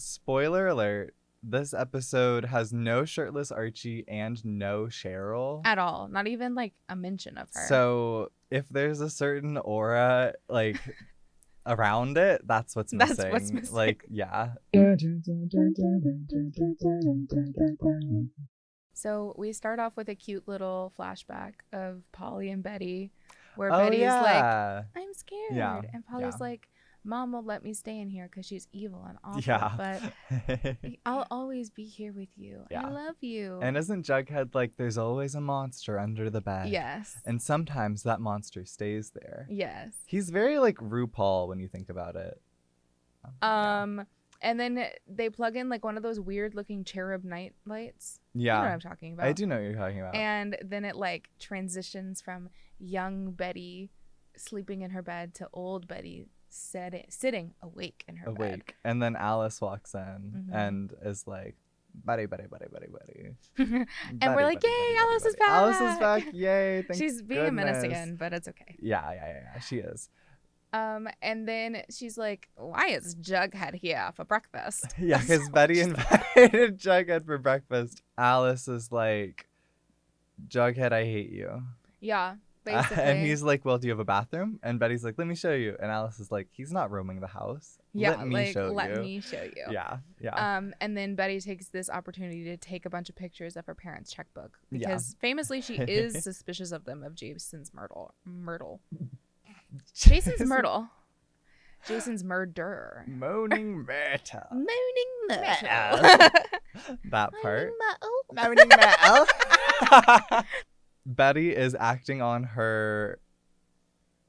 spoiler alert, this episode has no shirtless Archie and no Cheryl. At all. Not even like a mention of her. So if there's a certain aura like around it, that's what's missing. That's what's missing. Like, yeah. So we start off with a cute little flashback of Polly and Betty, where Oh, Betty is like, yeah. I'm scared. Yeah, And Polly's yeah. like, Mom will let me stay in here because she's evil and awful. Yeah. But I'll always be here with you. Yeah. I love you. And isn't Jughead like, there's always a monster under the bed? Yes. And sometimes that monster stays there. Yes. He's very like RuPaul when you think about it. Yeah. And then they plug in like one of those weird looking cherub night lights. Yeah. You know what I'm talking about. I do know what you're talking about. And then it like transitions from young Betty sleeping in her bed to old Betty sitting awake in her bed. And then Alice walks in and is like, Betty, Betty, Betty, Betty, Betty. And Betty, we're like, Betty, yay, Betty, Alice Betty, is back. Alice is back. Yay. Thank She's being a menace goodness. again, but it's okay. Yeah. She is. And then she's like, why is Jughead here for breakfast? Yeah, because Betty invited Jughead for breakfast. Alice is like, Jughead, I hate you. Yeah, basically. And he's like, well, do you have a bathroom? And Betty's like, let me show you. And Alice is like, he's not roaming the house. Yeah, let me show you. Yeah. And then Betty takes this opportunity to take a bunch of pictures of her parents' checkbook because famously she is suspicious of them of Jason's Myrtle. Jason's Myrtle. Jason's murder. Moaning Myrtle. Moaning Myrtle. That part. Moaning Myrtle. Betty is acting on her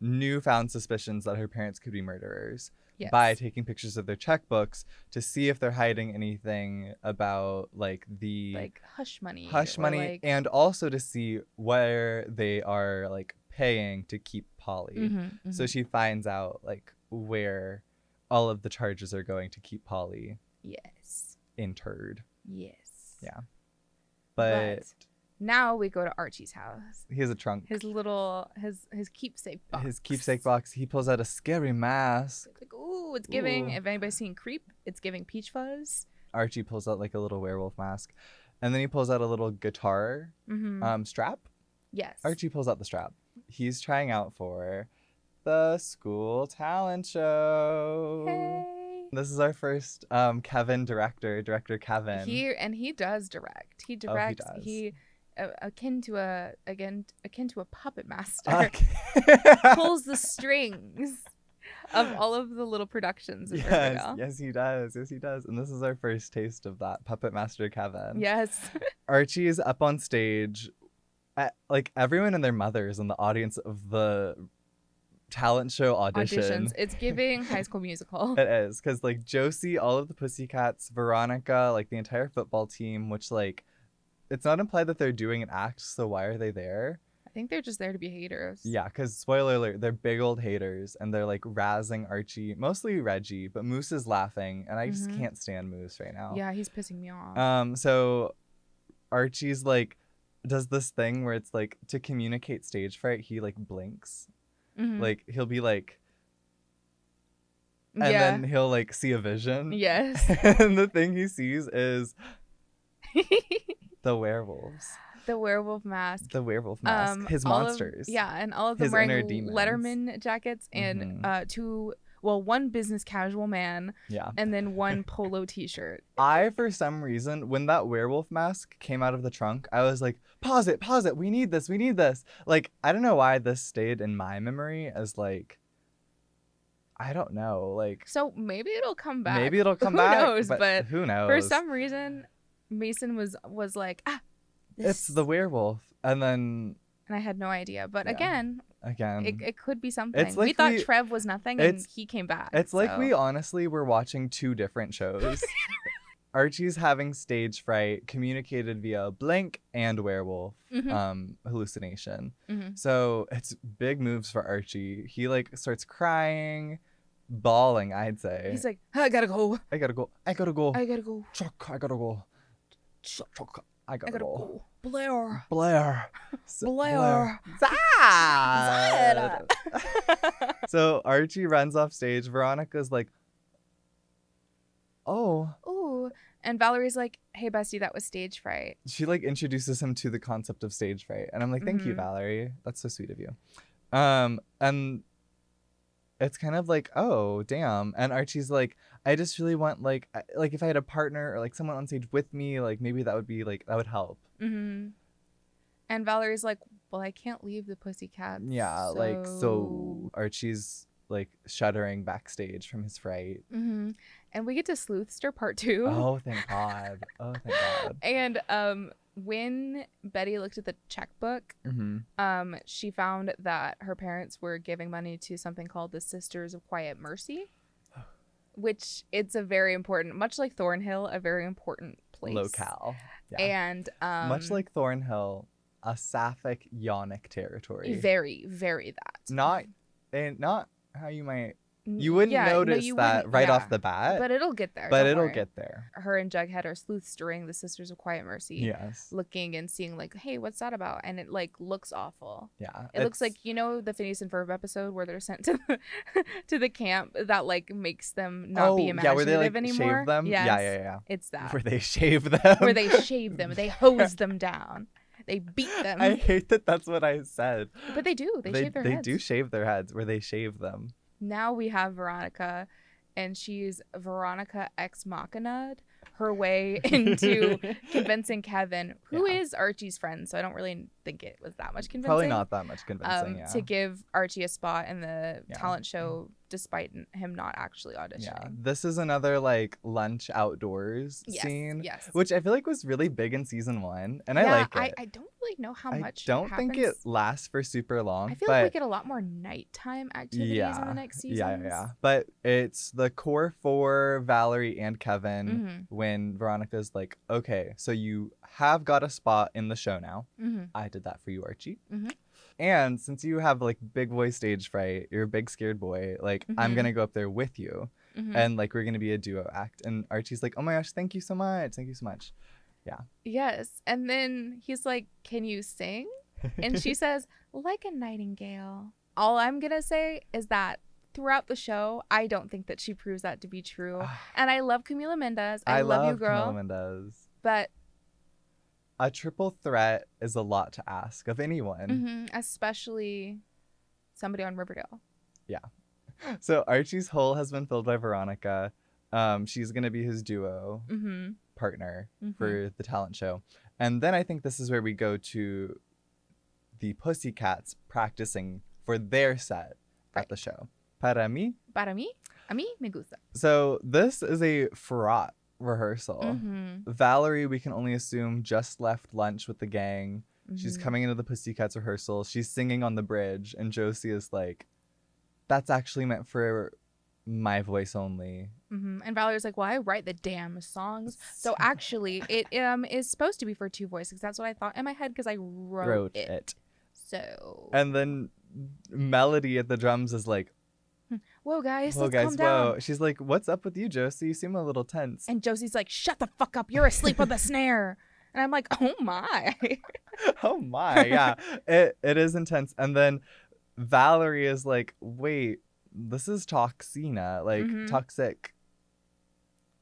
newfound suspicions that her parents could be murderers by taking pictures of their checkbooks to see if they're hiding anything about like hush money and also to see where they are like paying to keep Polly. So she finds out like where all of the charges are going to keep Polly interred. Yeah. But now we go to Archie's house. He has a trunk. His keepsake box. His keepsake box. He pulls out a scary mask. It's like, ooh, it's giving, if anybody's seen Creep, it's giving Peach Fuzz. Archie pulls out like a little werewolf mask. And then he pulls out a little guitar strap. Yes. Archie pulls out the strap. He's trying out for the school talent show. Hey. This is our first Kevin director Kevin. He does direct. He directs. Oh, he akin to a puppet master. Pulls the strings of all of the little productions of Riverdale. Yes, he does. And this is our first taste of that, Puppet Master Kevin. Yes. Archie is up on stage. Like everyone and their mother is in the audience of the talent show auditions. It's giving High School Musical. It is, because like Josie, all of the Pussycats, Veronica, like the entire football team, which like it's not implied that they're doing an act, so why are they there? I think they're just there to be haters. Yeah, because spoiler alert, they're big old haters and they're like razzing Archie, mostly Reggie, but Moose is laughing and I just can't stand Moose right now. Yeah, he's pissing me off. So Archie's like does this thing where it's like to communicate stage fright, he like blinks. Like he'll be like, and then he'll like see a vision. Yes. And the thing he sees is the werewolves. The werewolf mask. His monsters. And all of them wearing Letterman jackets and one business casual man. Yeah. And then one polo t-shirt. I, for some reason, when that werewolf mask came out of the trunk, I was like, pause it. We need this. Like, I don't know why this stayed in my memory as like, I don't know. Like, so maybe it'll come back. Who knows? But who knows? For some reason, Mason was like, it's the werewolf. And I had no idea. But again, it could be something. Like we thought Trev was nothing and he came back. It's like we honestly were watching two different shows. Archie's having stage fright communicated via blink and werewolf hallucination. So it's big moves for Archie. He like starts crying, bawling, I'd say. He's like, I gotta go. Chuck, I gotta go. Chuck, I gotta go. Blair. Zad. So Archie runs off stage. Veronica's like, oh, And Valerie's like, hey, bestie, that was stage fright. She like introduces him to the concept of stage fright. And I'm like, thank you, Valerie. That's so sweet of you. And it's kind of like, oh, damn. And Archie's like, I just really want like if I had a partner or like someone on stage with me, like maybe that would be like, that would help. Mm-hmm. And Valerie's like, well, I can't leave the Pussycats. Yeah, so Archie's like shuddering backstage from his fright. Mm-hmm. And we get to Sleuthster part 2. Oh, thank God. Oh, thank God. And when Betty looked at the checkbook, she found that her parents were giving money to something called the Sisters of Quiet Mercy, which it's a very important, much like Thornhill, a very important place. Locale. Yeah. And much like Thornhill, a sapphic yonic territory. Very, very that. Not how you might. You wouldn't notice that right off the bat. But it'll get there. But it'll get there. Her and Jughead are sleuthstering the Sisters of Quiet Mercy. Yes. Looking and seeing like, hey, what's that about? And it like looks awful. Yeah. It looks like, you know, the Phineas and Ferb episode where they're sent to the camp that like makes them not be imaginative where they like anymore. shave them. Yes, Yeah. It's that. Where they shave them. Where they shave them. They hose them down. They beat them. I hate that that's what I said. But they do. They shave their heads. They do shave their heads where they shave them. Now we have Veronica, and she's Veronica ex machina her way into convincing Kevin, who is Archie's friend. So I don't really think it was that much convincing. Probably not that much convincing, to give Archie a spot in the talent show despite him not actually auditioning. Yeah, this is another like lunch outdoors scene, yes, which I feel like was really big in season 1, and I like it. I don't really know how much. I don't think it lasts for super long. I feel like we get a lot more nighttime activities in the next season. Yeah. But it's the core 4, Valerie and Kevin, when Veronica's like, okay, so you have got a spot in the show now. I did that for you, Archie. And since you have like big boy stage fright, you're a big scared boy, like I'm gonna go up there with you, and like we're gonna be a duo act. And Archie's like, oh my gosh, thank you so much. Yeah. Yes. And then he's like, can you sing? And she says, like a nightingale. All I'm gonna say is that throughout the show, I don't think that she proves that to be true. And I love Camila Mendes. I love you, girl. Camila Mendes. But a triple threat is a lot to ask of anyone. Especially somebody on Riverdale. Yeah. So Archie's hole has been filled by Veronica. She's going to be his duo partner for the talent show. And then I think this is where we go to the Pussycats practicing for their set at the show. Para mí, a mí me gusta. So this is a fraught rehearsal. Valerie, we can only assume, just left lunch with the gang. She's coming into the Pussycats rehearsal. She's singing on the bridge, and Josie is like, that's actually meant for my voice only. And Valerie's like, well, I write the damn songs, so actually it is supposed to be for 2 voices. That's what I thought in my head because I wrote it. So and then Melody at the drums is like, whoa guys, let's calm down. She's like, what's up with you, Josie? You seem a little tense. And Josie's like, shut the fuck up, you're asleep on the snare. And I'm like, oh my. Oh my, yeah. It is intense. And then Valerie is like, wait, this is Toxina, like toxic.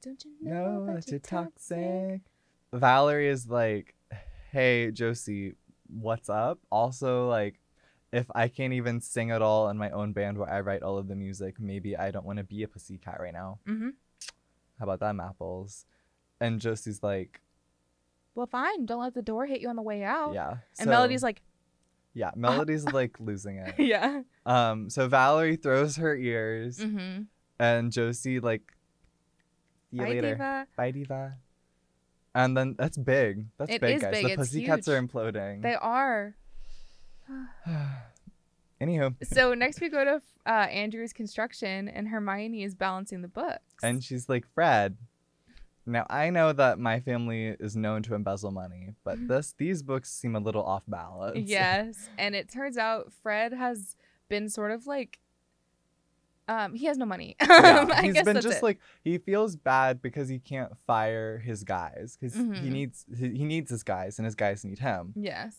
Don't you know that you're toxic? Valerie is like, hey, Josie, what's up? Also, like, if I can't even sing at all in my own band where I write all of the music, maybe I don't want to be a pussycat right now. How about that, Mapples? And Josie's like, well, fine. Don't let the door hit you on the way out. Yeah. And Melody's like, yeah, Melody's like losing it. Yeah. So Valerie throws her ears, and Josie like, see you later. Diva. Bye, diva. And then that's big. That's big, guys. The Pussycats are imploding. They are. Anywho. So next we go to Andrew's construction, and Hermione is balancing the books. And she's like, Fred. Now I know that my family is known to embezzle money, but these books seem a little off balance. Yes, and it turns out Fred has been sort of like, he has no money. Yeah, he's been just like, he feels bad because he can't fire his guys because he needs his guys, and his guys need him. Yes.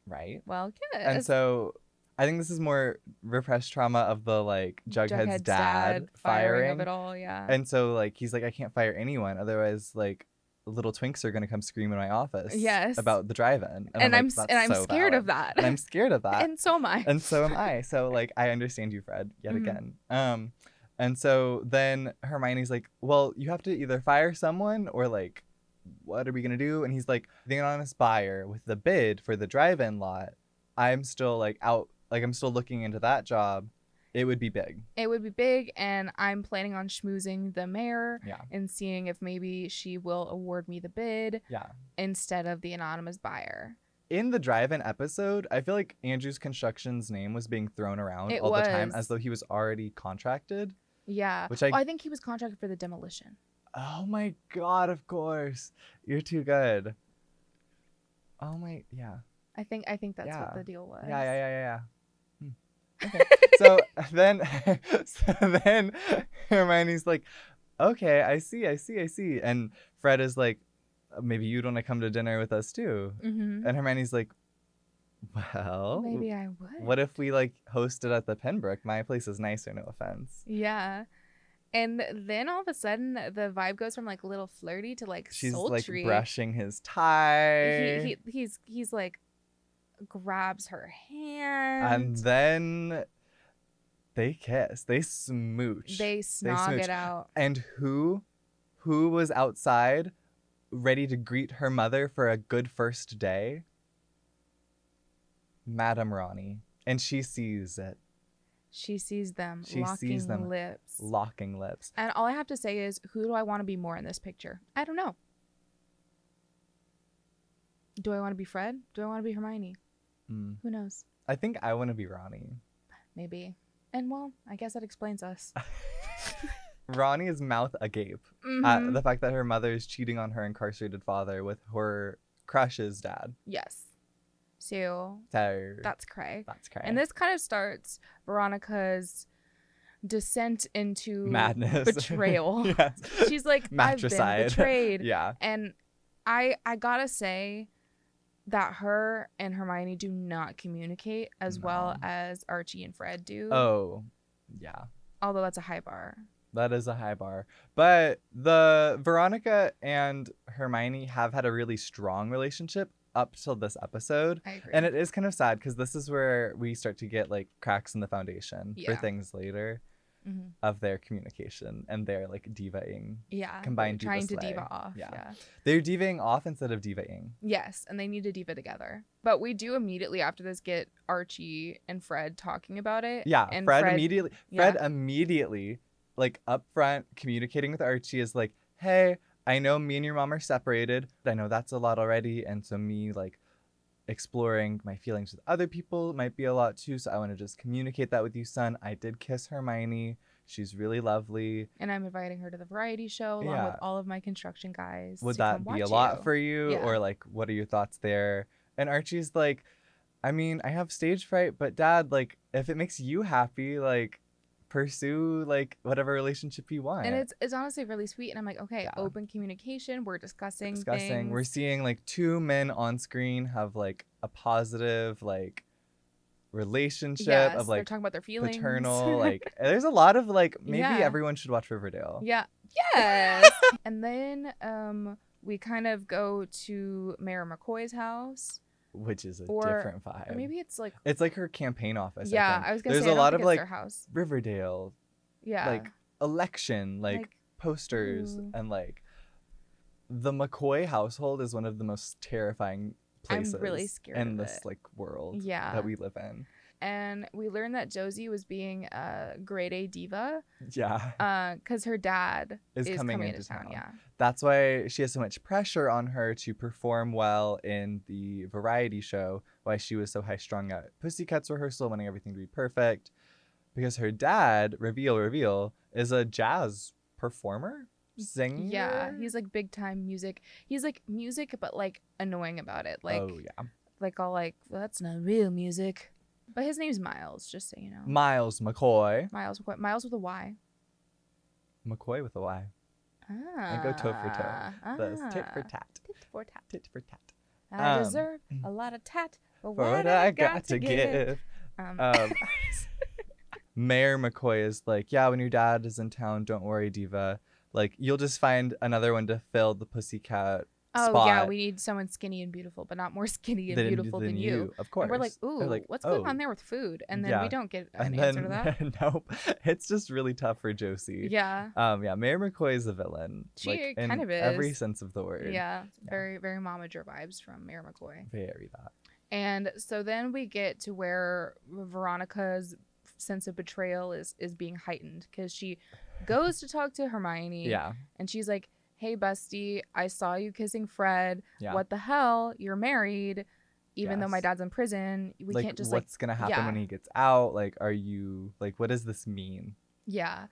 Right. Well, good. And so I think this is more repressed trauma of the like Jughead's dad firing firing of it all. Yeah. And so like he's like, I can't fire anyone, otherwise like little twinks are gonna come scream in my office. Yes. About the drive-in. And I'm so scared valid. of that. And I'm scared of that. And so am I. And so am I. So like I understand you, Fred, yet again. And so then Hermione's like, well, you have to either fire someone or like, what are we gonna do? And he's like, the anonymous buyer with the bid for the drive-in lot, I'm still like out, like I'm still looking into that job. It would be big. It would be big, and I'm planning on schmoozing the mayor Yeah. and seeing if maybe she will award me the bid instead of the anonymous buyer. In the drive-in episode, I feel like Andrew's Construction's name was being thrown around all the time as though he was already contracted. Yeah. Which I think he was contracted for the demolition. Oh my God, of course. You're too good. Oh my, yeah. I think that's what the deal was. Yeah. Okay. so then Hermione's like, okay, I see. And Fred is like, maybe you'd want to come to dinner with us too. Mm-hmm. And Hermione's like, well, maybe I would. What if we like host it at the Pembroke? My place is nicer, no offense. Yeah. And then all of a sudden the vibe goes from like a little flirty to like she's sultry. Like brushing his tie. He's like grabs her hand. And then they kiss. They smooch. They snog it out. And who was outside ready to greet her mother for a good first day? Madame Ronnie. And she sees it. She sees them locking lips. And all I have to say is, who do I want to be more in this picture? I don't know. Do I want to be Fred? Do I want to be Hermione? Who knows? I think I want to be Ronnie. Maybe. And well, I guess that explains us. Ronnie's mouth agape at the fact that her mother is cheating on her incarcerated father with her crush's dad. Yes. So that's cray. And this kind of starts Veronica's descent into madness, betrayal. Yes. She's like, matricide. I've been betrayed. Yeah. And I gotta say that her and Hermione do not communicate as well as Archie and Fred do. Oh, yeah. Although that's a high bar. That is a high bar. But the Veronica and Hermione have had a really strong relationship up till this episode. I agree. And it is kind of sad because this is where we start to get like cracks in the foundation for things later of their communication and their like divaing. Yeah. Combined trying to diva off. Yeah. They're divaing off instead of divaing. Yes. And they need to diva together. But we do immediately after this get Archie and Fred talking about it. Yeah. And Fred immediately like up front communicating with Archie is like, hey, I know me and your mom are separated. I know that's a lot already. And so me like exploring my feelings with other people might be a lot too. So I want to just communicate that with you, son. I did kiss Hermione. She's really lovely. And I'm inviting her to the variety show along with all of my construction guys. Would that be a lot for you? Yeah. Or like, what are your thoughts there? And Archie's like, I mean, I have stage fright, but Dad, like, if it makes you happy, like, pursue like whatever relationship you want. And it's honestly really sweet. And I'm like, okay, open communication. We're discussing things. We're seeing like two men on screen have like a positive like relationship of like they're talking about their feelings. Paternal. Like there's a lot of like maybe everyone should watch Riverdale. Yeah. Yes. And then we kind of go to Mayor McCoy's house. Which is a different vibe. Or maybe it's like her campaign office. Yeah, I was gonna say there's a lot of like their house. Riverdale. Yeah. Like election, like posters, and like the McCoy household is one of the most terrifying places. I'm really scared in this like world that we live in. And we learned that Josie was being a grade A diva. Yeah. Because her dad is coming into town. Yeah. That's why she has so much pressure on her to perform well in the variety show. Why she was so high strung at Pussycat's rehearsal, wanting everything to be perfect. Because her dad, reveal, is a jazz performer, singer. Yeah. He's like big time music. He's like music, but like annoying about it. Like, oh yeah. Like all like, well, that's not real music. But his name's Miles, just so you know. Miles McCoy. Miles with a Y. McCoy with a Y. I go toe for toe. That's tit for tat. Tit for tat. Tit for tat. I deserve a lot of tat for what I got to give. Mayor McCoy is like, yeah, when your dad is in town, don't worry, Diva. Like, you'll just find another one to fill the pussycat spot. Yeah, we need someone skinny and beautiful, but not more skinny and beautiful than you. Of course. And we're like, ooh, what's going on there with food? And then we don't get an answer to that. Nope. It's just really tough for Josie. Yeah. Mayor McCoy is a villain. She kind of is. Every sense of the word. Yeah. Very, very momager vibes from Mayor McCoy. Very that. And so then we get to where Veronica's sense of betrayal is being heightened because she goes to talk to Hermione. Yeah. And she's like, hey, bestie, I saw you kissing Fred. Yeah. What the hell? You're married. Even though my dad's in prison, we can't just what's going to happen when he gets out? Like, are you, like, what does this mean? Yeah.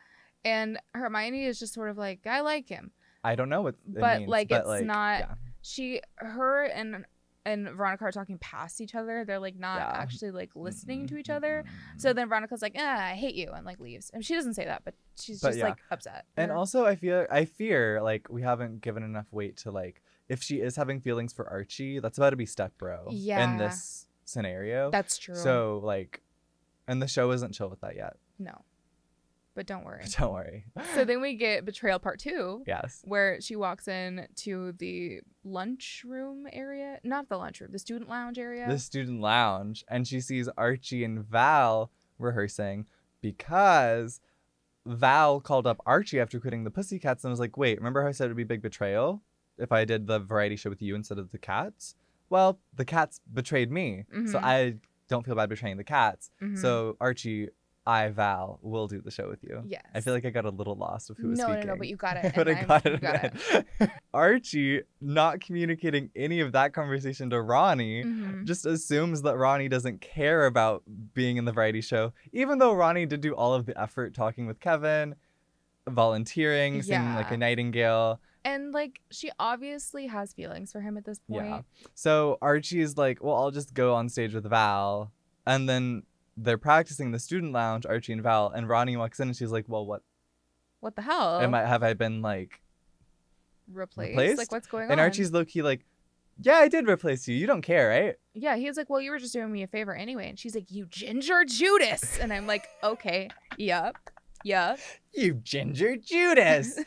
And Hermione is just sort of like, I like him. I don't know what it means. But it's not, her and Veronica are talking past each other. They're like not actually like listening to each other. So then Veronica's like, I hate you, and like leaves. And she doesn't say that, but she's just like upset. And also I fear like we haven't given enough weight to like if she is having feelings for Archie, that's about to be step bro in this scenario. That's true. So like, and the show isn't chill with that yet. No. But don't worry. Don't worry. So then we get Betrayal Part 2. Yes. Where she walks in to the lunchroom area. Not the lunchroom. The student lounge area. The student lounge. And she sees Archie and Val rehearsing because Val called up Archie after quitting the Pussycats and was like, wait, remember how I said it would be big betrayal if I did the variety show with you instead of the cats? Well, the cats betrayed me. Mm-hmm. So I don't feel bad betraying the cats. Mm-hmm. So Archie... Val will do the show with you. Yes. I feel like I got a little lost with who was speaking. No, but you got it. But I got it. Archie, not communicating any of that conversation to Ronnie, just assumes that Ronnie doesn't care about being in the variety show, even though Ronnie did do all of the effort talking with Kevin, volunteering, singing like a nightingale. And like she obviously has feelings for him at this point. Yeah. So Archie's like, well, I'll just go on stage with Val. And then they're practicing the student lounge, Archie and Val, and Ronnie walks in and she's like, well, what the hell? Have I been like replaced? Like what's going on? And Archie's low-key like, yeah, I did replace you. You don't care, right? Yeah, he's like, well, you were just doing me a favor anyway. And she's like, you ginger Judas. And I'm like, okay, yup. You ginger Judas.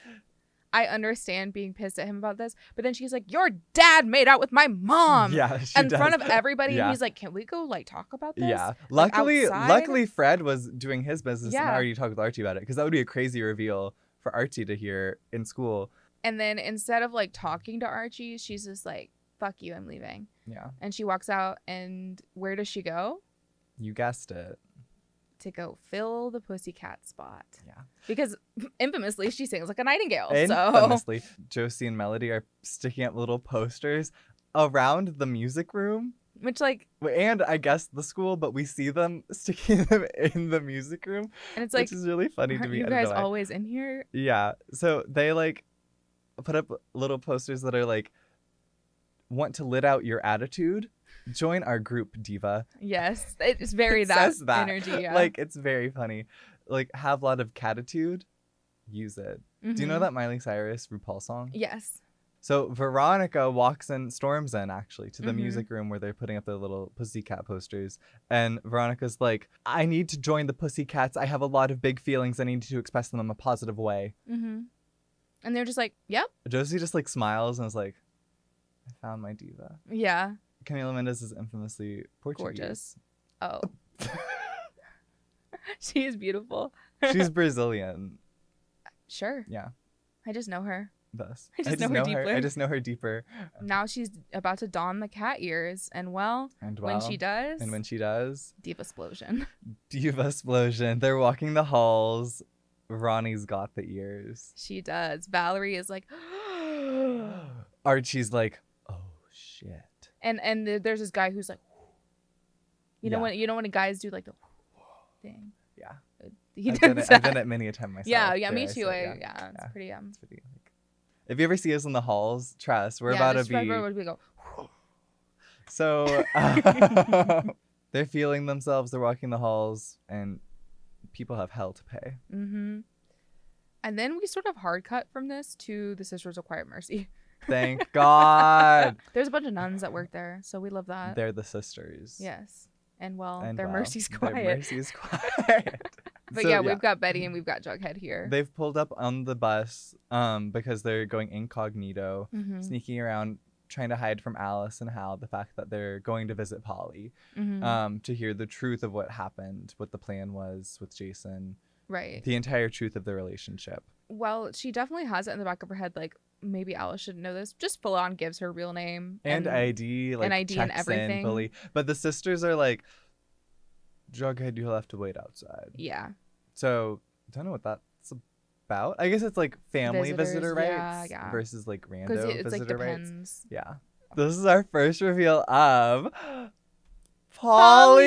I understand being pissed at him about this, but then she's like, your dad made out with my mom in front of everybody. Yeah. And he's like, can we go like talk about this? Yeah. Luckily Fred was doing his business and already talked with Archie about it because that would be a crazy reveal for Archie to hear in school. And then instead of like talking to Archie, she's just like, fuck you, I'm leaving. Yeah. And she walks out, and where does she go? You guessed it. To go fill the pussycat spot. Yeah. Because infamously, she sings like a nightingale. Infamously, Josie and Melody are sticking up little posters around the music room. Which like... And I guess the school, but we see them sticking them in the music room. And it's like... Which is really funny to me. You guys always in here? Yeah. So they like put up little posters that are like, want to lit out your attitude? Join our group, Diva. Yes, it's very that energy. Yeah. Like, it's very funny. Like, have a lot of catitude, use it. Mm-hmm. Do you know that Miley Cyrus RuPaul song? Yes. So Veronica storms in actually to the music room where they're putting up their little pussycat posters. And Veronica's like, I need to join the pussycats. I have a lot of big feelings. I need to express them in a positive way. Mm-hmm. And they're just like, yep. Josie just like smiles and is like, I found my diva. Yeah. Camila Mendes is infamously Portuguese. Gorgeous. Oh. She is beautiful. She's Brazilian. Sure. Yeah. I just know her. Thus. I just know her deeper. I just know her deeper. Now she's about to don the cat ears. And when she does. Diva-splosion. Diva-splosion. They're walking the halls. Ronnie's got the ears. She does. Valerie is like... Archie's like, oh, shit. And there's this guy who's like, you know when guys do like the thing. Yeah, I've done it many a time myself. Yeah, me too. It's pretty. It's pretty. If you ever see us in the halls, trust we're about to be. We go. So they're feeling themselves. They're walking the halls, and people have hell to pay. Mm-hmm. And then we sort of hard cut from this to the Sisters of Quiet Mercy. Thank God. There's a bunch of nuns that work there, so we love that. They're the sisters. Yes. And their well, mercy's quiet. Their mercy's quiet. But so, we've got Betty and we've got Jughead here. They've pulled up on the bus because they're going incognito, sneaking around, trying to hide from Alice and Hal the fact that they're going to visit Polly to hear the truth of what happened, what the plan was with Jason. Right. The entire truth of their relationship. Well, she definitely has it in the back of her head, like, maybe Alice shouldn't know this. Just full on gives her real name. And ID, like, and ID and everything. Fully. But the sisters are like, Jughead, you'll have to wait outside. Yeah. So, I don't know what that's about. I guess it's like family visitor rights versus like rando visitor rights. Yeah. This is our first reveal of Polly!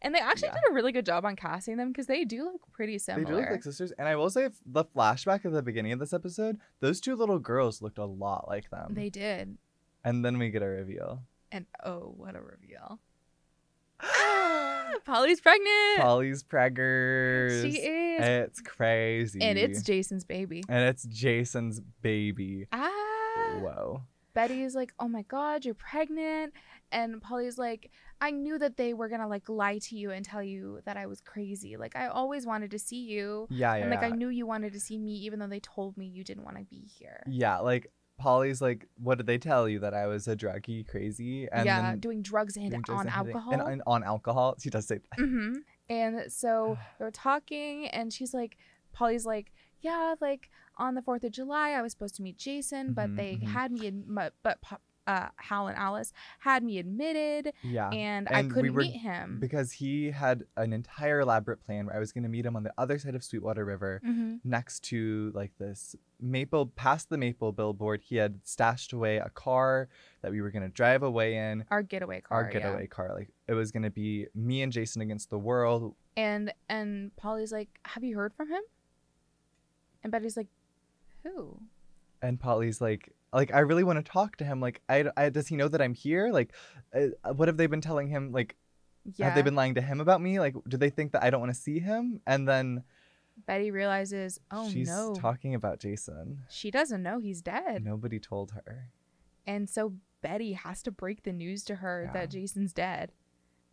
And they actually did a really good job on casting them because they do look pretty similar. They do look like sisters. And I will say, the flashback at the beginning of this episode, those two little girls looked a lot like them. They did. And then we get a reveal. And oh, what a reveal. Polly's pregnant. Polly's preggers. She is. It's crazy. And it's Jason's baby. Whoa. Betty's like, oh my God, you're pregnant. And Polly's like, I knew that they were going to like lie to you and tell you that I was crazy. Like, I always wanted to see you. Yeah. And like, I knew you wanted to see me even though they told me you didn't want to be here. Yeah. Like, Polly's like, what did they tell you? That I was a druggy crazy? And then doing drugs and on alcohol. And on alcohol. She does say that. Mm-hmm. And so they're talking and she's like, Polly's like, yeah, like on the 4th of July, I was supposed to meet Jason, but they had me, Hal and Alice had me admitted. Yeah. And I couldn't meet him. Because he had an entire elaborate plan where I was going to meet him on the other side of Sweetwater River next to like this past the maple billboard. He had stashed away a car that we were going to drive away in. Our getaway car. Like it was going to be me and Jason against the world. And Polly's like, have you heard from him? And Betty's like, who? And Polly's like, I really want to talk to him. Like, does he know that I'm here? Like, what have they been telling him? Like, have they been lying to him about me? Like, do they think that I don't want to see him? And then Betty realizes, she's talking about Jason. She doesn't know he's dead. Nobody told her. And so Betty has to break the news to her that Jason's dead.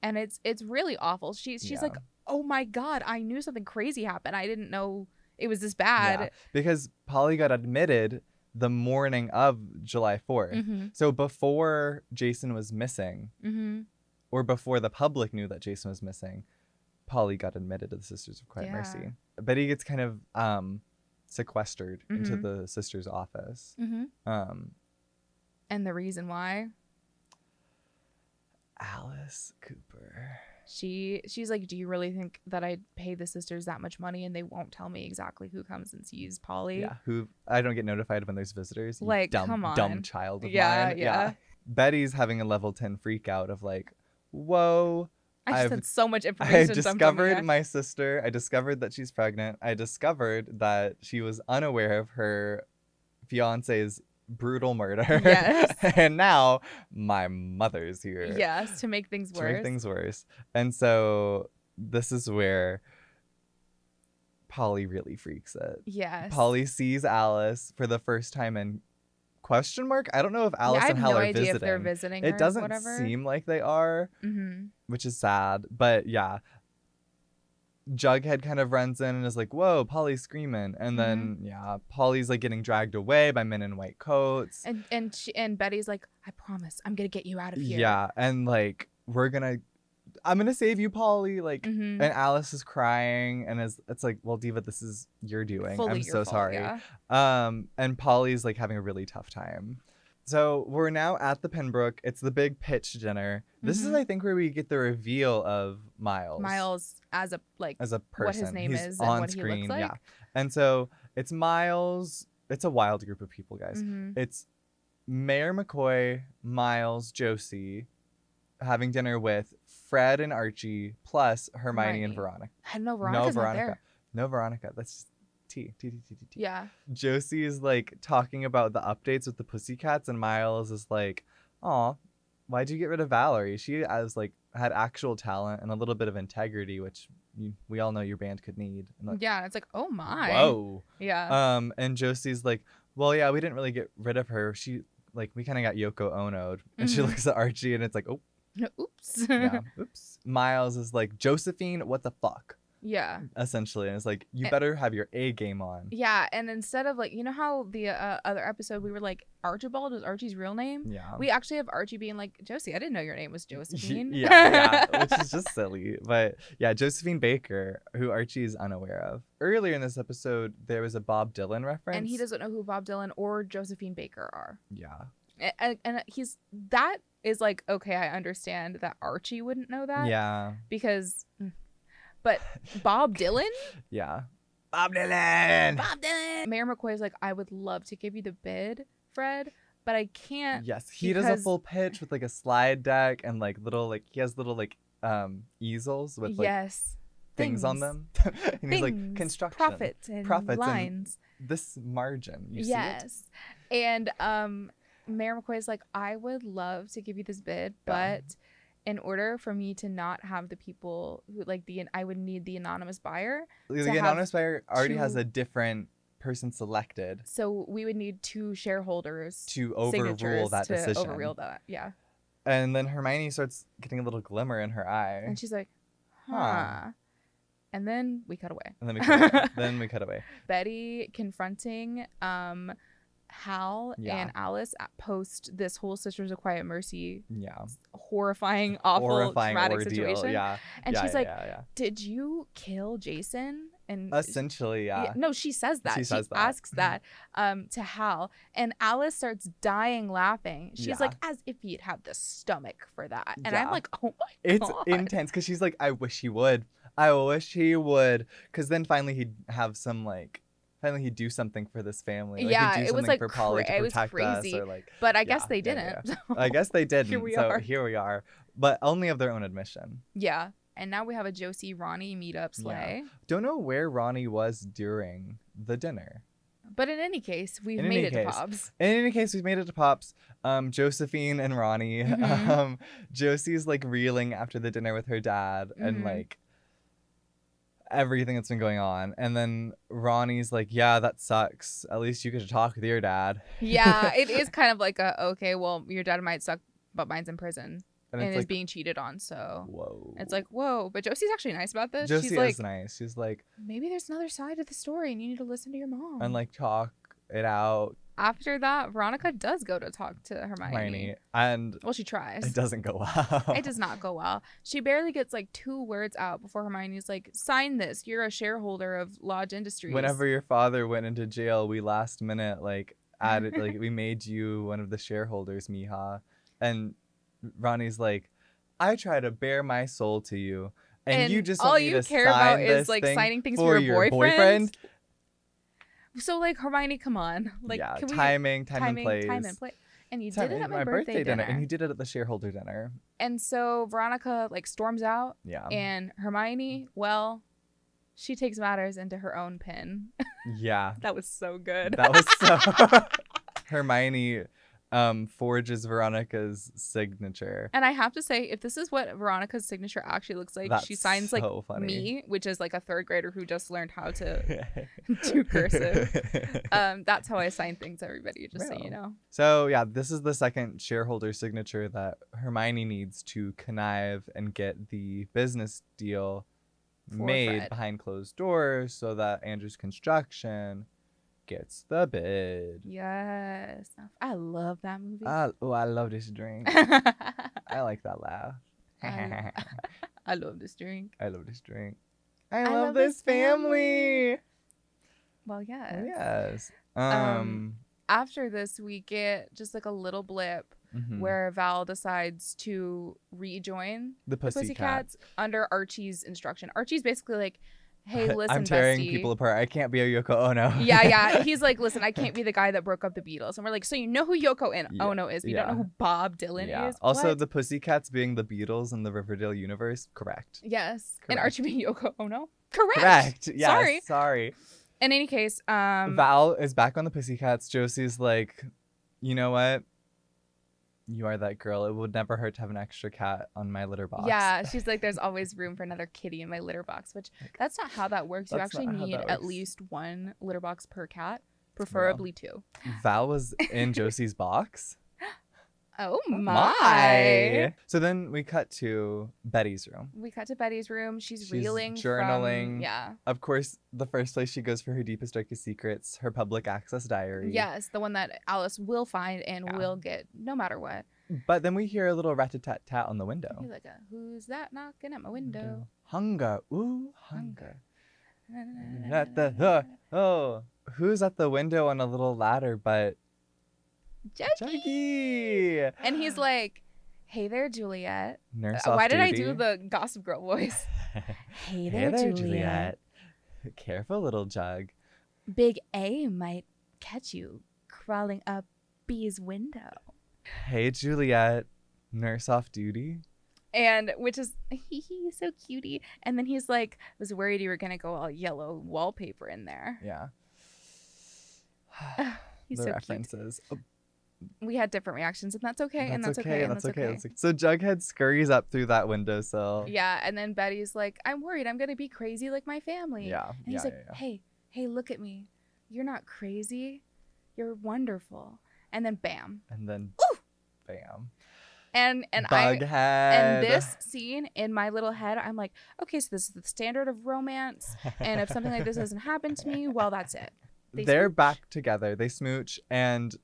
And it's really awful. She's like, oh my God, I knew something crazy happened. I didn't know it was this bad. Yeah, because Polly got admitted the morning of July 4th. So before Jason was missing, or before the public knew that Jason was missing, Polly got admitted to the Sisters of Quiet Mercy. Betty gets kind of sequestered into the sisters' office. And the reason why? Alice Cooper. She's like, do you really think that I'd pay the sisters that much money and they won't tell me exactly who comes and sees Polly? Yeah, who I don't get notified when there's visitors. Like, come on. Dumb child of mine. Yeah. Betty's having a level 10 freak out of like, whoa. I just had so much information. I discovered my sister. I discovered that she's pregnant. I discovered that she was unaware of her fiance's brutal murder. Yes. And now my mother's here. Yes, to make things worse. And so this is where Polly really freaks it. Yes. Polly sees Alice for the first time in question mark. I don't know if Alice and Hal are visiting. I have no idea if they're visiting. It doesn't seem like they are, which is sad. But yeah. Jughead kind of runs in and is like, whoa, Polly's screaming. And then, Polly's like getting dragged away by men in white coats. And Betty's like, I promise, I'm going to get you out of here. Yeah. And like, I'm going to save you, Polly. Like, and Alice is crying and it's like, well, Diva, this is your doing. Fully I'm so fault, sorry. Yeah. And Polly's like having a really tough time. So we're now at the Pembroke. It's the big pitch dinner. This is, I think, where we get the reveal of Miles. Miles as a person. What his name He's is on and what screen, he looks like. Yeah. And so it's Miles. It's a wild group of people, guys. It's Mayor McCoy, Miles, Josie, having dinner with Fred and Archie, plus Hermione and Veronica. No, Veronica's not there. No, Veronica. That's just T. Yeah. Josie is like talking about the updates with the Pussycats, and Miles is like, "Aw, why'd you get rid of Valerie? She had actual talent and a little bit of integrity, which we all know your band could need." And like, yeah, it's like, oh my. Whoa. Yeah. And Josie's like, "Well, yeah, we didn't really get rid of her. like we kind of got Yoko Ono'd, and she looks at Archie, and it's like, oh, oops. yeah, oops. Miles is like, Josephine, what the fuck? Yeah. Essentially, and it's like, you better have your A game on. Yeah, and instead of like, you know how the other episode we were like, Archibald was Archie's real name? Yeah. We actually have Archie being like, Josie, I didn't know your name was Josephine. yeah, which is just silly. But yeah, Josephine Baker, who Archie is unaware of. Earlier in this episode, there was a Bob Dylan reference. And he doesn't know who Bob Dylan or Josephine Baker are. Yeah. And that is like, okay, I understand that Archie wouldn't know that. Yeah. Because... But Bob Dylan? Yeah. Bob Dylan! Mayor McCoy is like, I would love to give you the bid, Fred, but I can't. Yes, he does a full pitch with like a slide deck and like little, like, he has little like easels with like things on them. And he's like, construction. Profits lines. And this margin. You see it? And Mayor McCoy is like, I would love to give you this bid, but in order for me to not have the people who like I would need the anonymous buyer. The anonymous buyer already has a different person selected. So we would need 2 shareholders to overrule that decision. Overrule that, yeah. And then Hermione starts getting a little glimmer in her eye. And she's like, huh. And then we cut away. Then we cut away. Betty confronting Hal and Alice post this whole Sisters of Quiet Mercy horrifying, awful, traumatic ordeal. Situation. Yeah. And she's like, did you kill Jason? And essentially, yeah. No, she says that. She asks that to Hal. And Alice starts dying laughing. She's like, as if he'd have the stomach for that. And I'm like, oh my God. It's intense because she's like, I wish he would. I wish he would. Because then finally he'd have some like... Finally, he'd do something for this family. Like, yeah, he'd do it was like for Polly to protect crazy. Us, or like, but I guess they didn't. Yeah. I guess they didn't. Here we are, but only of their own admission. Yeah, and now we have a Josie Ronnie meetup sleigh. Yeah. Don't know where Ronnie was during the dinner. But in any case, we've made it to Pops. In any case, we've made it to Pops. Josephine and Ronnie. Josie's like reeling after the dinner with her dad, and like. Everything that's been going on, and then Ronnie's like, yeah, that sucks, at least you get to talk with your dad. Yeah, it is kind of like okay, well, your dad might suck, but mine's in prison and is like, being cheated on, so whoa, it's like whoa. But Josie's actually nice about this. Josie is nice. She's like, maybe there's another side of the story and you need to listen to your mom and like talk it out. After that, Veronica does go to talk to Hermione. And well, she tries. It doesn't go well. It does not go well. She barely gets like 2 words out before Hermione's like, sign this. You're a shareholder of Lodge Industries. Whenever your father went into jail, we last minute like added like we made you one of the shareholders, Mija. And Ronnie's like, I try to bare my soul to you. And you just all want me you to care sign about is like signing things for your boyfriend. So like Hermione, come on, like can time and place. And you did it at my birthday dinner, and you did it at the shareholder dinner. And so Veronica like storms out. Yeah. And Hermione, well, she takes matters into her own pen. Yeah. That was so good. That was so. Hermione forges Veronica's signature. And I have to say, if this is what Veronica's signature actually looks like, she signs so like funny. Me, which is like a 3rd grader who just learned how to do cursive. That's how I sign things, everybody, just so you know. So yeah, this is the second shareholder signature that Hermione needs to connive and get the business deal made behind closed doors so that Andrew's Construction gets the bid. Yes. I love that movie. I love this drink. I like that laugh. I love this drink. I love this drink. I love this family. Well, yes. Yes. After this, we get just like a little blip where Val decides to rejoin the Pussycats under Archie's instruction. Archie's basically like, hey, listen, I'm tearing bestie. people apart. I can't be a Yoko Ono. Yeah. He's like, listen, I can't be the guy that broke up the Beatles. And we're like, so you know who Yoko Ono is, but you don't know who Bob Dylan is? Also, what? the Pussycats being the Beatles in the Riverdale universe, correct. Yes. Correct. And Archie being Yoko Ono? Correct. Correct. Yes, sorry. In any case, Val is back on the Pussycats. Josie's like, you know what? You are that girl. It would never hurt to have an extra cat on my litter box. Yeah, she's like, there's always room for another kitty in my litter box, which that's not how that works. You actually need at least 1 litter box per cat, preferably 2. Val was in Josie's box? Oh my. So then we cut to Betty's room. She's reeling journaling. from, yeah. Of course, the first place she goes for her deepest, darkest secrets, her public access diary. Yes, the one that Alice will find and will get no matter what. But then we hear a little rat-a-tat-tat on the window. He's like, who's that knocking at my window? Hunger. Ooh, hunger. Who's at the window on a little ladder but Juggy. And he's like, hey there, Juliet. Nurse Why did I duty. do the Gossip Girl voice? Hey there, Juliet. Careful, little Jug. Big A might catch you crawling up B's window. Hey, Juliet. Nurse off duty. And which is he's so cutie. And then he's like, I was worried you were gonna go all yellow wallpaper in there. Yeah. He's the so references. cute. We had different reactions, and that's okay. That's okay. So Jughead scurries up through that windowsill. Yeah, and then Betty's like, I'm worried I'm gonna be crazy like my family. Yeah. And he's hey, look at me. You're not crazy. You're wonderful. And then bam. And then bam. And Bughead. And this scene in my little head, I'm like, okay, so this is the standard of romance, and if something like this doesn't happen to me, well, that's it. They're back together. They smooch, and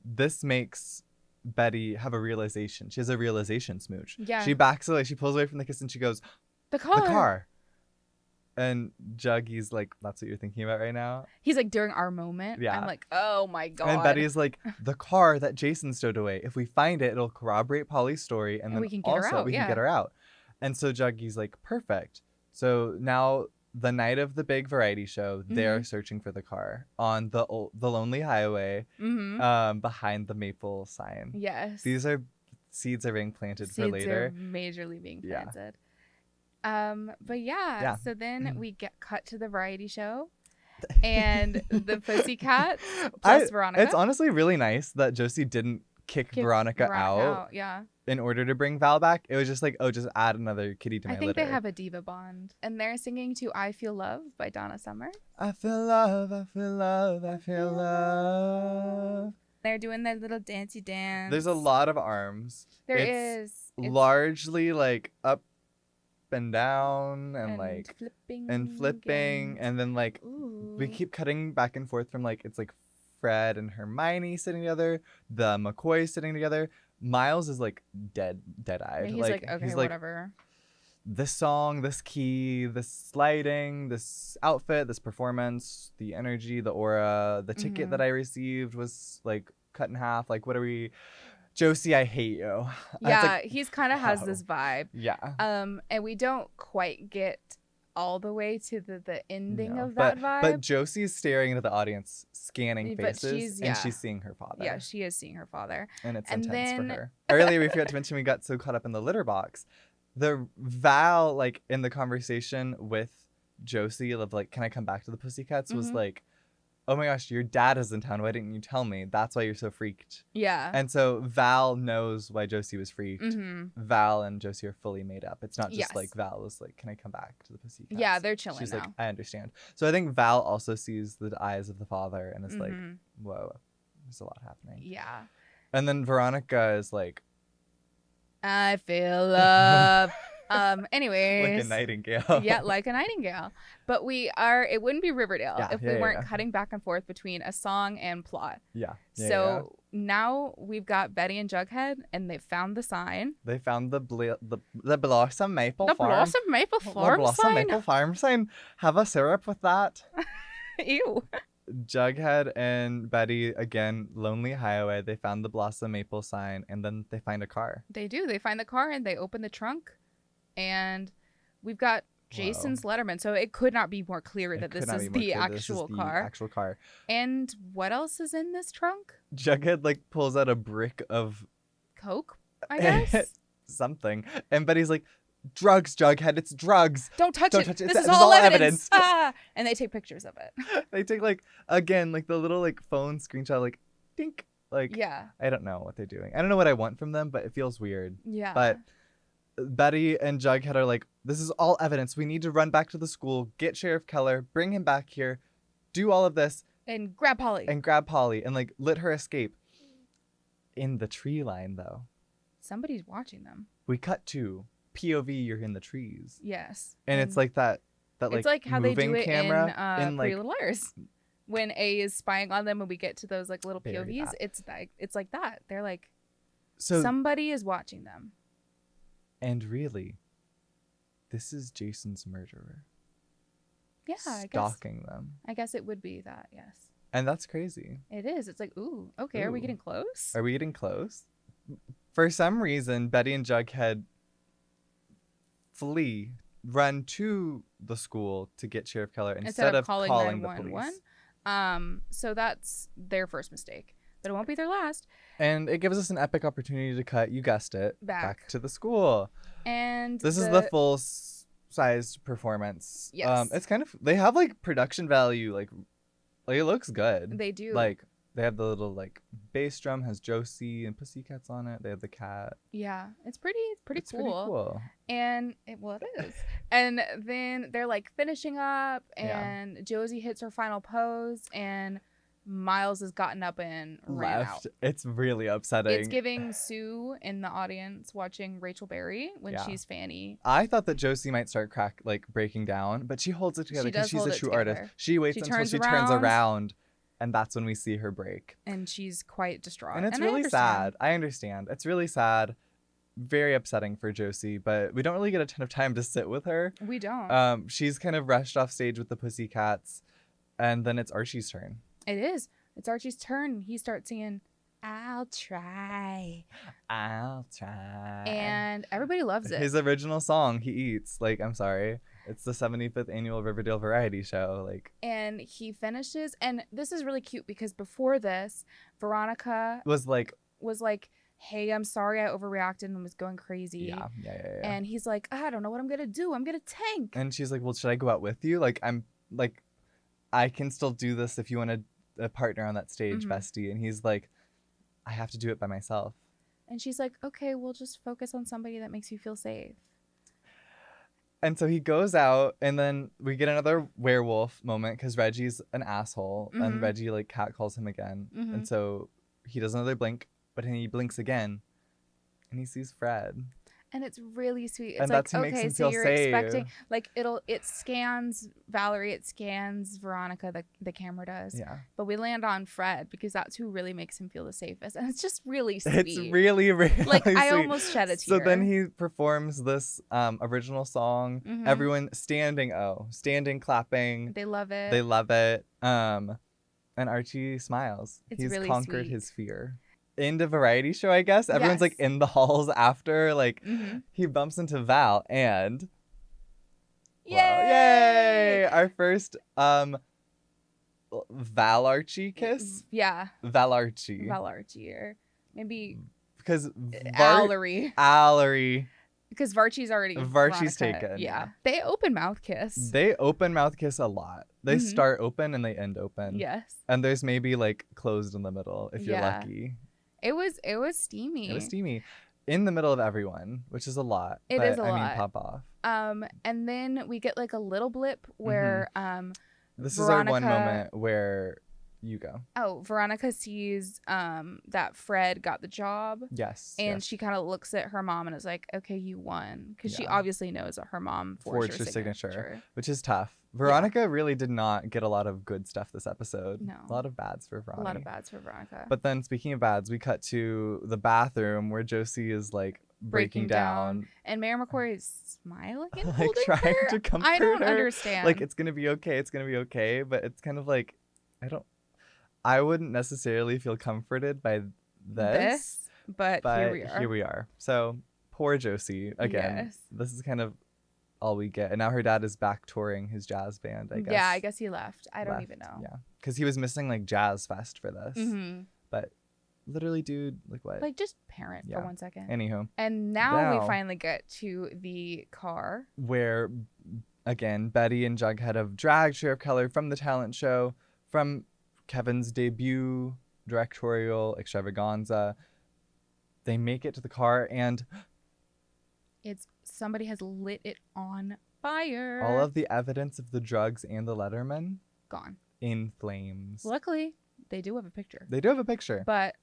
this makes Betty have a realization. She has a realization smooch. Yeah. She backs away. She pulls away from the kiss, and she goes, The car. And Juggy's like, that's what you're thinking about right now? He's like, during our moment. Yeah. I'm like, oh my God. And Betty's like, the car that Jason stowed away. If we find it, it'll corroborate Polly's story. And then we can get also her out. we can get her out. And so Juggy's like, perfect. So now the night of the big variety show, they're searching for the car on the lonely highway behind the maple sign. Yes. These are seeds are being planted for later. Seeds are majorly being planted. But yeah, so then we get cut to the variety show and the Pussycats plus Veronica. It's honestly really nice that Josie didn't kick Veronica out. Yeah. In order to bring Val back. It was just like, oh, just add another kitty to my litter. I think they have a diva bond. And they're singing to I Feel Love by Donna Summer. I feel love, I feel love, I feel love. They're doing their little dancey dance. There's a lot of arms. It's largely like up and down and like flipping and then like we keep cutting back and forth from like it's like Fred and Hermione sitting together, the McCoys sitting together. Miles is like dead-eyed. Yeah, he's like okay, whatever. This song, this key, this lighting, this outfit, this performance, the energy, the aura, the ticket that I received was like cut in half. Like, what are we? Josie, I hate you. Yeah, like, he's kind of has this vibe. Yeah. And we don't quite get all the way to the ending of that vibe. But Josie's staring into the audience, scanning faces, and she's seeing her father. Yeah, she is seeing her father. And it's intense for her. Earlier, we forgot to mention we got so caught up in the litter box. The Val, like, in the conversation with Josie of, like, can I come back to the Pussycats, was like, oh my gosh, your dad is in town. Why didn't you tell me? That's why you're so freaked. Yeah. And so Val knows why Josie was freaked. Val and Josie are fully made up. It's not just like Val was like, can I come back to the Pussycats? Yeah, they're chilling She's now. like, I understand. So I think Val also sees the eyes of the father and is like, whoa, there's a lot happening. Yeah. And then Veronica is like, I feel love. Anyways. Like a nightingale. Yeah, like a nightingale. But it wouldn't be Riverdale if we weren't cutting back and forth between a song and plot. Yeah. So now we've got Betty and Jughead, and they found the sign. They found the Blossom Maple Farm. The Blossom Maple Farm sign. The Blossom Maple Farm sign. Have a syrup with that. Ew. Jughead and Betty, again, lonely highway. They found the Blossom Maple sign, and then they find a car. They do. They find the car, and they open the trunk. And we've got Jason's Letterman, so it could not be more clear that this is the actual car. And what else is in this trunk? Jughead like pulls out a brick of coke, I guess. Something. And Betty's like, drugs, Jughead, it's drugs. Don't touch it. This is all evidence. And they take pictures of it. They take like, again, like the little like phone screenshot, like, dink. Like, yeah. I don't know what they're doing. I don't know what I want from them, but it feels weird. Yeah. But Betty and Jughead are like, this is all evidence. We need to run back to the school, get Sheriff Keller, bring him back here, do all of this. And grab Polly. And like let her escape. in the tree line, though. Somebody's watching them. We cut to POV, you're in the trees. Yes. And it's like that it's like how they do it camera in Pretty Little Liars. When A is spying on them and we get to those like little POVs, it's like that. They're like, so somebody is watching them. And really, this is Jason's murderer. Yeah, stalking them. I guess it would be that, yes. And that's crazy. It is. It's like, ooh, okay, are we getting close? Are we getting close? For some reason, Betty and Jughead run to the school to get Sheriff Keller instead of calling the police. So that's their first mistake. But it won't be their last. And it gives us an epic opportunity to cut, you guessed it, back to the school. And this is the full-sized performance. Yes. It's kind of, they have like production value, like it looks good. They do. Like they have the little like bass drum has Josie and Pussycats on it. They have the cat. Yeah, it's pretty cool. Pretty cool. And it is. And then they're like finishing up, and Josie hits her final pose, and Miles has gotten up and ran out. It's really upsetting. It's giving Sue in the audience watching Rachel Berry when she's Fanny. I thought that Josie might start breaking down, but she holds it together because she's a true artist. She waits until she turns around, and that's when we see her break. And she's quite distraught. And it's really sad. I understand. It's really sad. Very upsetting for Josie, but we don't really get a ton of time to sit with her. We don't. She's kind of rushed off stage with the Pussycats, and then it's Archie's turn. It is. It's Archie's turn. He starts singing, I'll try. And everybody loves it. His original song, He Eats. Like, I'm sorry. It's the 75th annual Riverdale Variety Show. And he finishes. And this is really cute because before this, Veronica was like, hey, I'm sorry I overreacted and was going crazy. Yeah. And he's like, I don't know what I'm going to do. I'm going to tank. And she's like, well, should I go out with you? I can still do this if you want a partner on that stage, bestie. And he's like, I have to do it by myself. And she's like, okay, we'll just focus on somebody that makes you feel safe. And so he goes out, and then we get another werewolf moment because Reggie's an asshole, and Reggie cat calls him again. And so he does another blink, but then he blinks again, and he sees Fred. And it's really sweet. It's and that's what makes him feel you're safe. Expecting it scans Valerie, it scans Veronica, the camera does. Yeah. But we land on Fred because that's who really makes him feel the safest. And it's just really sweet. It's really, really sweet. I almost shed a tear. So then he performs this original song. Everyone standing, clapping. They love it. And Archie smiles. He's really conquered sweet. his fear. Into variety show, I guess. Everyone's in the halls after. He bumps into Val and yay! Our first Val Archie kiss. Yeah. Val Archie, or maybe because Allery. Because Varchie's taken. Yeah. They open mouth kiss. They open mouth kiss a lot. They start open and they end open. Yes. And there's maybe closed in the middle if you're lucky. It was steamy. It was steamy. In the middle of everyone, which is a lot. It is a lot. I mean, pop off. And then we get a little blip where this is our one moment where you go. Oh, Veronica sees that Fred got the job. Yes. And she kind of looks at her mom and is like, okay, you won. Because she obviously knows that her mom forged her signature. Which is tough. Veronica really did not get a lot of good stuff this episode. No. A lot of bads for Veronica. But then speaking of bads, we cut to the bathroom where Josie is breaking down. And Mayor McCoy is smiling and holding trying her. to comfort her. I don't understand. It's going to be okay. It's going to be okay. But it's kind of I wouldn't necessarily feel comforted by this. But here we are. So poor Josie. Again, this is kind of all we get. And now her dad is back touring his jazz band, I guess. Yeah, I guess he left. I don't even know. Yeah, because he was missing Jazz Fest for this. But literally, dude, what? Just parent for 1 second. Anywho. And now we finally get to the car. Where, again, Betty and Jughead have dragged Sheriff Keller from the talent show, from Kevin's debut directorial extravaganza. They make it to the car and somebody has lit it on fire. All of the evidence of the drugs and the Letterman gone in flames. Luckily, they do have a picture. But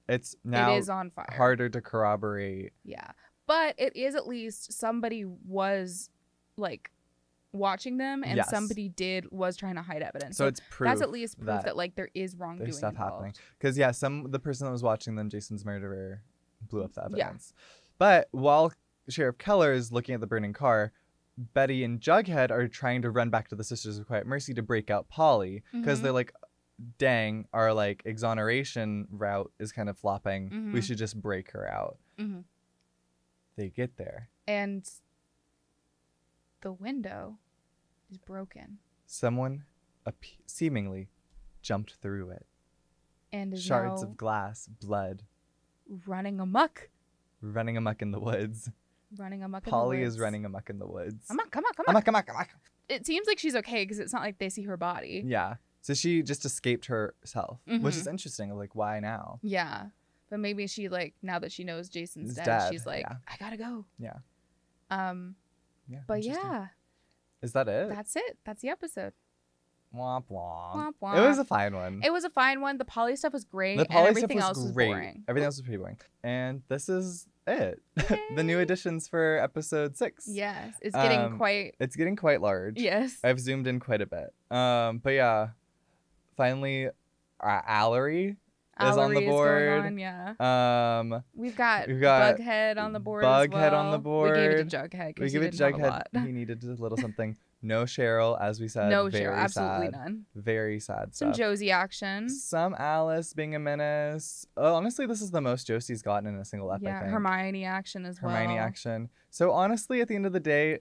It's now it is on fire. harder to corroborate. Yeah. But it is at least somebody was like watching them, and Yes. somebody was trying to hide evidence. So it's proof. That's at least proof that like there is wrongdoing there's stuff involved. happening. Because the person that was watching them, Jason's murderer, blew up the Yeah. evidence. But while Sheriff Keller is looking at the burning car, Betty and Jughead are trying to run back to the Sisters of Quiet Mercy to break out Polly, because they're like, dang, our like exoneration route is kind of flopping. We should just break her out. They get there, and the window is broken. Someone seemingly jumped through it. And is shards now of glass, blood, running amok in the woods. Polly is running amok in the woods. Amok. It seems like she's okay because it's not like they see her body. Yeah. So she just escaped herself, which is interesting. Like, why now? Yeah. But maybe she, like, now that she knows Jason's He's dead, she's like, yeah. I gotta go. Yeah. Yeah. But yeah. Is that it? That's it. That's the episode. Womp womp. Womp womp. It was a fine one. It was a fine one. The Polly stuff was great. The Polly and everything stuff was else great. was boring. Everything else was pretty boring. And this is it. The new additions for episode 6. Yes. It's getting quite large. Yes. I've zoomed in quite a bit. But yeah. Finally, Allery is on the board. Going on, yeah. We've got Bughead on the board. Bughead on the board. We gave it to Jughead. We gave it to Jughead. He needed a little something. No Cheryl, as we said. No very Cheryl, absolutely sad. None. Very sad Some stuff. Josie action. Some Alice being a menace. Oh, honestly, this is the most Josie's gotten in a single episode. Yeah, Hermione action as well. Hermione action. So honestly, at the end of the day,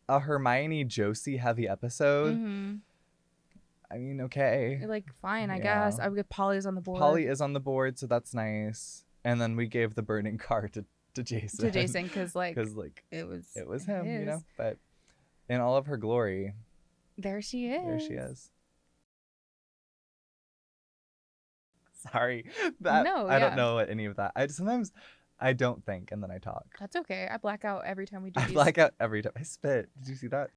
a Hermione Josie heavy episode. I mean, okay. Like, fine, I guess. I would get Polly's on the board. Polly is on the board, so that's nice. And then we gave the burning car to Jason. To Jason, because like it was him, you know. But in all of her glory, there she is. There she is. Sorry, I don't know what any of that. Sometimes I don't think, and then I talk. That's okay. I black out every time we do. I black out every time I spit. Did you see that?